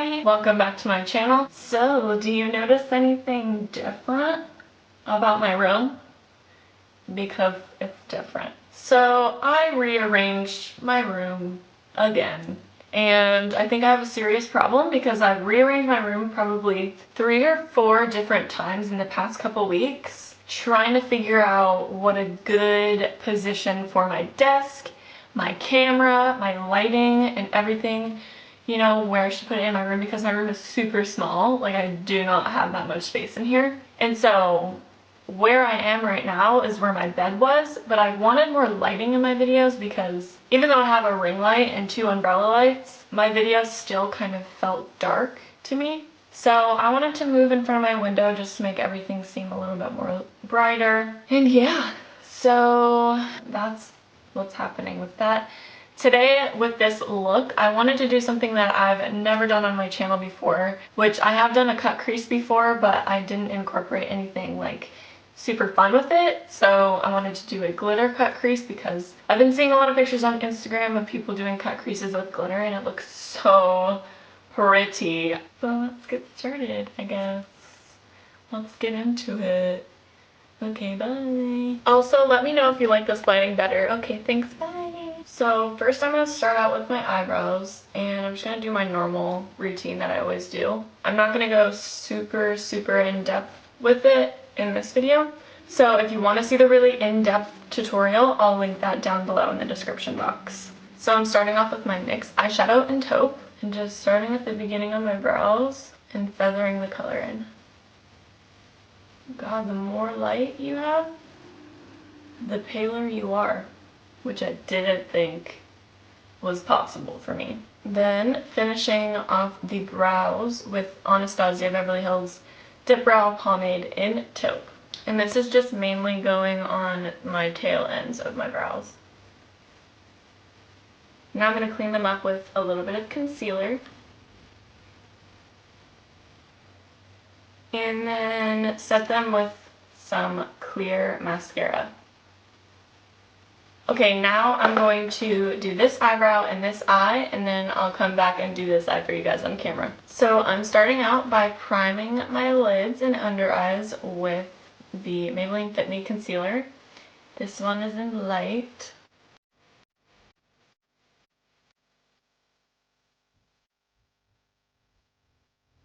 everybody, welcome back to my channel. So, do you notice anything different about my room? Because it's different. So, I rearranged my room again. And I think I have a serious problem because I've rearranged my room probably 3 or 4 different times in the past couple weeks, trying to figure out what a good position for my desk, my camera, my lighting, and everything, you know, where I should put it in my room, because my room is super small. Like, I do not have that much space in here. And so where I am right now is where my bed was, but I wanted more lighting in my videos because even though I have a ring light and 2 umbrella lights, my videos still kind of felt dark to me. So I wanted to move in front of my window just to make everything seem a little bit more brighter. And yeah, so that's what's happening with that. Today, with this look, I wanted to do something that I've never done on my channel before, which I have done a cut crease before, but I didn't incorporate anything like super fun with it. So I wanted to do a glitter cut crease because I've been seeing a lot of pictures on Instagram of people doing cut creases with glitter and it looks so pretty. So let's get started, I guess. Let's get into it. Okay, bye. Also, let me know if you like this lighting better. Okay, thanks, bye. So first I'm going to start out with my eyebrows, and I'm just going to do my normal routine that I always do. I'm not going to go super in-depth with it in this video. So if you want to see the really in-depth tutorial, I'll link that down below in the description box. So I'm starting off with my NYX eyeshadow and taupe, and just starting at the beginning of my brows and feathering the color in. God, the more light you have, the paler you are, which I didn't think was possible for me. Then finishing off the brows with Anastasia Beverly Hills Dip Brow Pomade in taupe. And this is just mainly going on my tail ends of my brows. Now I'm going to clean them up with a little bit of concealer. And then set them with some clear mascara. Okay, now I'm going to do this eyebrow and this eye, and then I'll come back and do this eye for you guys on camera. So I'm starting out by priming my lids and under eyes with the Maybelline Fit Me Concealer. This one is in light.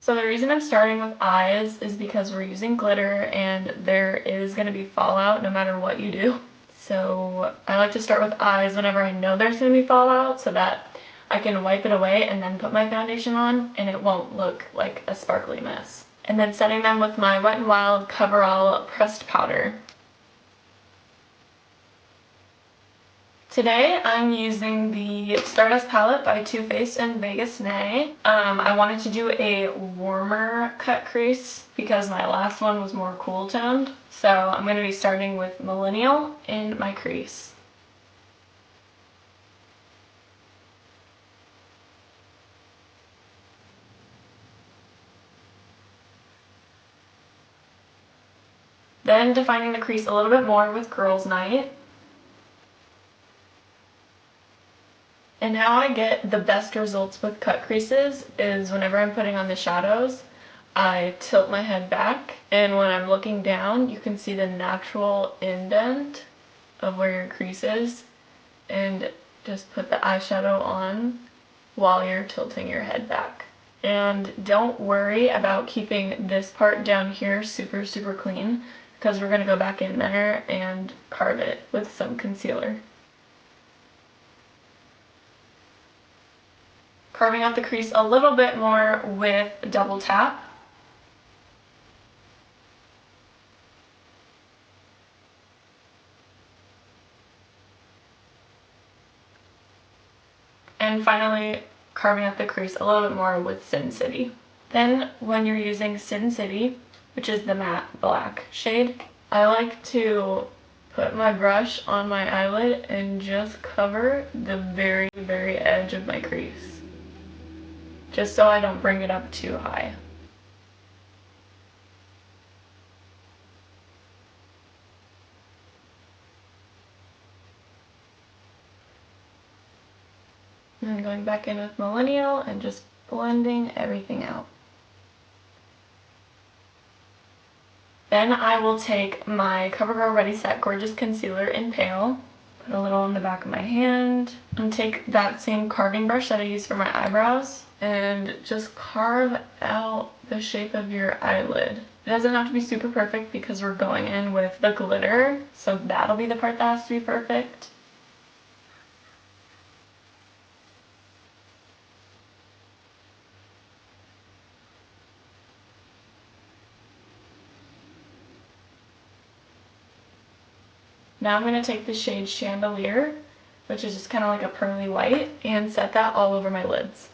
So the reason I'm starting with eyes is because we're using glitter and there is going to be fallout no matter what you do. So I like to start with eyes whenever I know there's going to be fallout so that I can wipe it away and then put my foundation on and it won't look like a sparkly mess. And then setting them with my Wet n Wild Coverall pressed powder. Today I'm using the Stardust palette by Too Faced and Vegas Nay. I wanted to do a warmer cut crease because my last one was more cool toned. So I'm going to be starting with Millennial in my crease. Then defining the crease a little bit more with Girls Night. And how I get the best results with cut creases is whenever I'm putting on the shadows, I tilt my head back, and when I'm looking down, you can see the natural indent of where your crease is, and just put the eyeshadow on while you're tilting your head back. And don't worry about keeping this part down here super clean, because we're going to go back in there and carve it with some concealer. Carving out the crease a little bit more with double tap. And finally, carving out the crease a little bit more with Sin City. Then, when you're using Sin City, which is the matte black shade, I like to put my brush on my eyelid and just cover the very edge of my crease, just so I don't bring it up too high. And going back in with Millennial and just blending everything out. Then I will take my CoverGirl Ready Set Gorgeous Concealer in Pale, put a little on the back of my hand, and take that same carving brush that I used for my eyebrows and just carve out the shape of your eyelid. It doesn't have to be super perfect because we're going in with the glitter, so that'll be the part that has to be perfect. Now I'm going to take the shade Chandelier, which is just kind of like a pearly white, and set that all over my lids.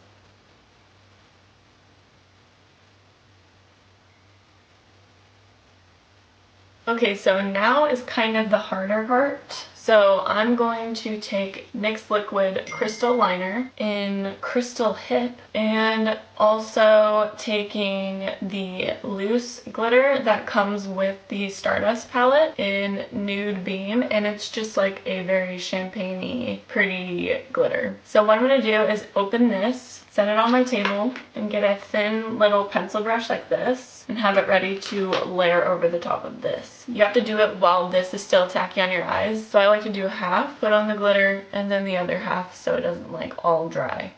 Okay, so now is kind of the harder part. So I'm going to take NYX Liquid Crystal Liner in Crystal Hip, and also taking the loose glitter that comes with the Stardust palette in Nude Beam, and it's just like a very champagne-y, pretty glitter. So what I'm going to do is open this, set it on my table, and get a thin little pencil brush like this, and have it ready to layer over the top of this. You have to do it while this is still tacky on your eyes. So I like to do half, put on the glitter, and then the other half so it doesn't like all dry.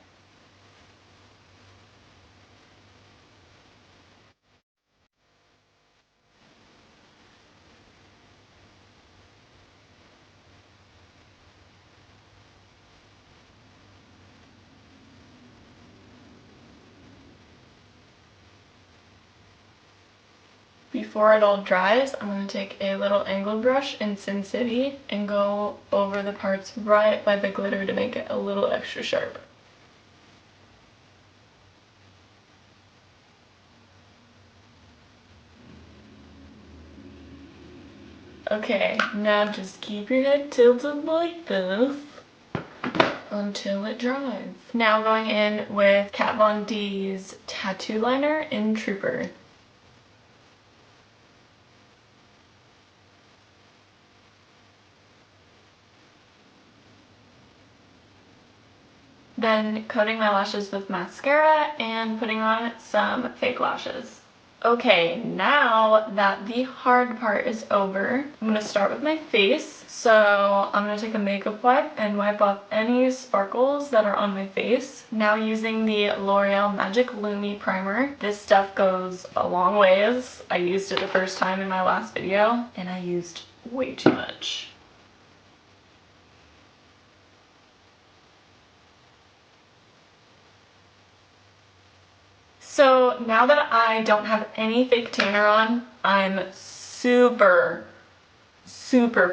Before it all dries, I'm going to take a little angled brush in Sin City and go over the parts right by the glitter to make it a little extra sharp. Okay, now just keep your head tilted like this until it dries. Now going in with Kat Von D's Tattoo Liner in Trooper. Then coating my lashes with mascara and putting on some fake lashes. Okay, now that the hard part is over, I'm going to start with my face. So I'm going to take a makeup wipe and wipe off any sparkles that are on my face. Now using the L'Oreal Magic Lumi Primer. This stuff goes a long ways. I used it the first time in my last video, and I used way too much. So now that I don't have any fake tanner on, I'm super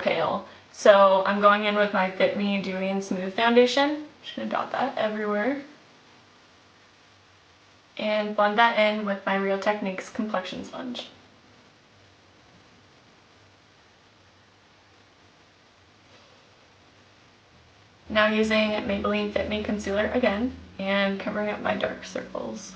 pale. So I'm going in with my Fit Me Dewy and Smooth foundation. Just gonna dot that everywhere. And blend that in with my Real Techniques complexion sponge. Now using Maybelline Fit Me Concealer again, and covering up my dark circles.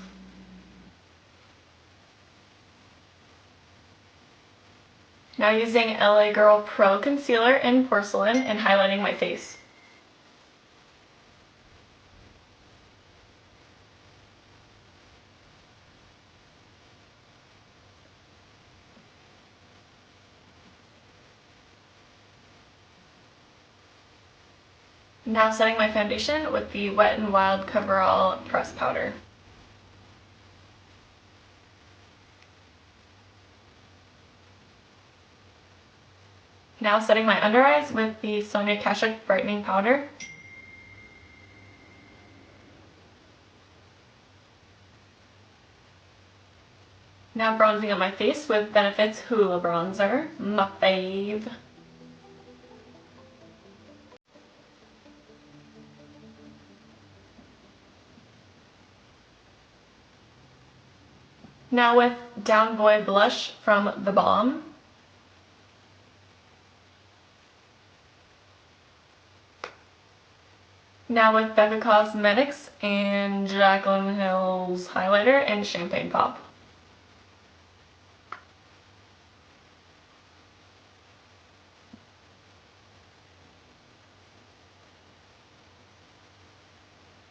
Now using LA Girl Pro Concealer in Porcelain and highlighting my face. Now setting my foundation with the Wet n Wild Coverall Press Powder. Now setting my under eyes with the Sonia Kashuk Brightening Powder. Now bronzing up my face with Benefit's Hoola Bronzer, my fave. Now with Down Boy Blush from The Balm. Now with Becca Cosmetics and Jaclyn Hill's highlighter and Champagne Pop.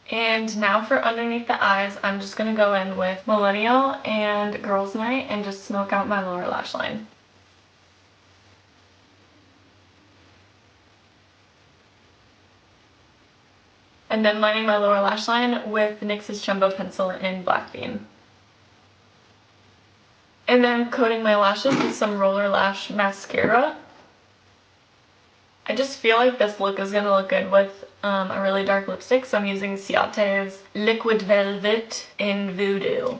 And now for underneath the eyes, I'm just going to go in with Millennial and Girls Night and just smoke out my lower lash line. And then lining my lower lash line with NYX's Jumbo Pencil in Black Bean. And then coating my lashes with some Roller Lash Mascara. I just feel like this look is going to look good with a really dark lipstick, so I'm using Ciate's Liquid Velvet in Voodoo.